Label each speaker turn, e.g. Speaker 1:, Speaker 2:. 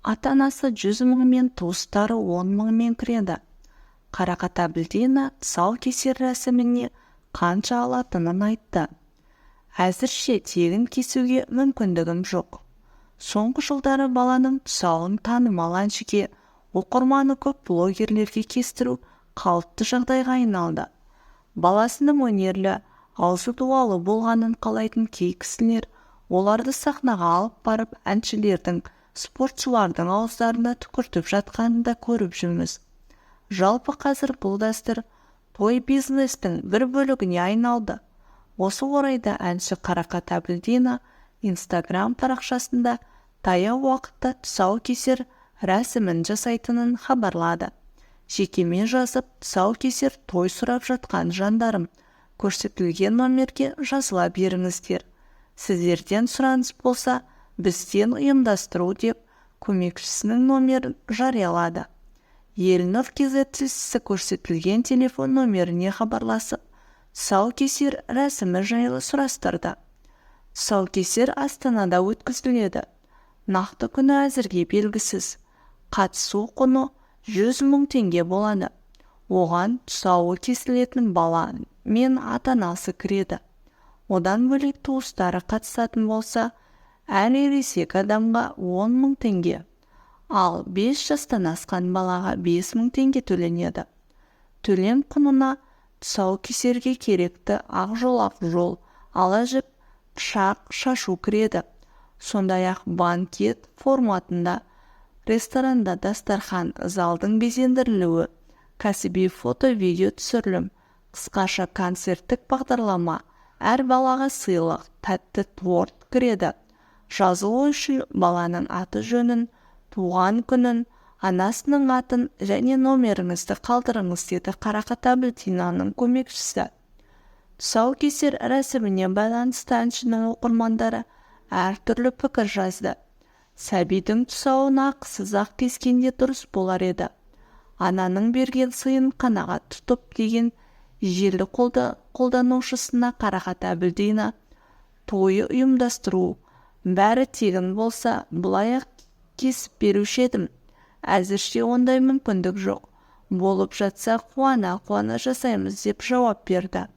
Speaker 1: ата-анасы 100 мыңмен, туыстары 10 мыңмен кіреді. Қарақат Әбілдина тұсаукесер рәсіміне қанша алатынын айтты. Әзірше тегін кесуге мүмкіндігім жоқ. Соңғы жылдары баланың тұсауын танымал әншіге, оқырманы көп блогерлерге кестіру қалыпты жағдайға айналды. Баласының өнерлі, аузы дуалы болғанын қалайтын кей кісілер оларды сахнаға алып барып әншілердің, спортшылардың ауыздарына түкіртіп жатқанын да көріп жүрміз. Жалпы қазір бұл дәстүр той бизнестің бір бөлігіне айналды. Осы орайда әнші Қарақат Әбілдина Instagram парақшасында таяу уақытта тұсаукесер рәсімін жасайтынын хабарлады. Жекемен жазып, тұсаукесер той сұрап жатқан жандарым, көрсетілген номерге жазыла беріңіздер. Сіздерден сұраныс болса, бізден ұйымдастыру деп көмекшісінің номерін жариялады. Елнұр КЗ тілшісі көрсетілген телефон номеріне хабарласып, тұсаукесер рәсімі жайлы сұрастырды. Тұсаукесер Астанада өткізіледі. Нақты күні әзірге белгісіз. Қатысу құны 100 мың теңге болады. Оған тұсауы кесілетін бала мен ата-анасы кіреді. Одан бөлек туыстары қатысатын болса, әр ересек адамға 10 мың теңге, ал 5 жастан асқан балаға 5 мың теңге төленеді. Төлем құнына тұсаукесерге керекті ақ жол, ала жіп, пышақ, шашу кіреді. Сондай-ақ банкет форматында ресторанда дастархан, залдың безендірілуі, кәсіби фото-видео түсірілім, қысқаша концерттік бағдарлама, әр балаға сыйлық, тәтті торт кіреді. Жазылу үшін баланың аты жөнін, туған күнін, анасының атын және номеріңізді қалдырыңыз, деді Қарақат Әбілдинаның көмекшісі. Тұсаукесер рәсіміне байланысты әншінің оқырмандары әртүрлі пікір жазды. Сәбидің тұсауын ақысыз-ақ кескенде дұрыс болар еді. Ананың берген сыйын қанағат тұтып деген желі қолданушысына Қарақат Әбілдина тойы ұйымдастыру бәрі тегін болса, бұлай-ақ кесіп беруші едім. Әзірше ондай мүмкіндік жоқ. Болып жатса қуана жасаймыз деп жауап берді.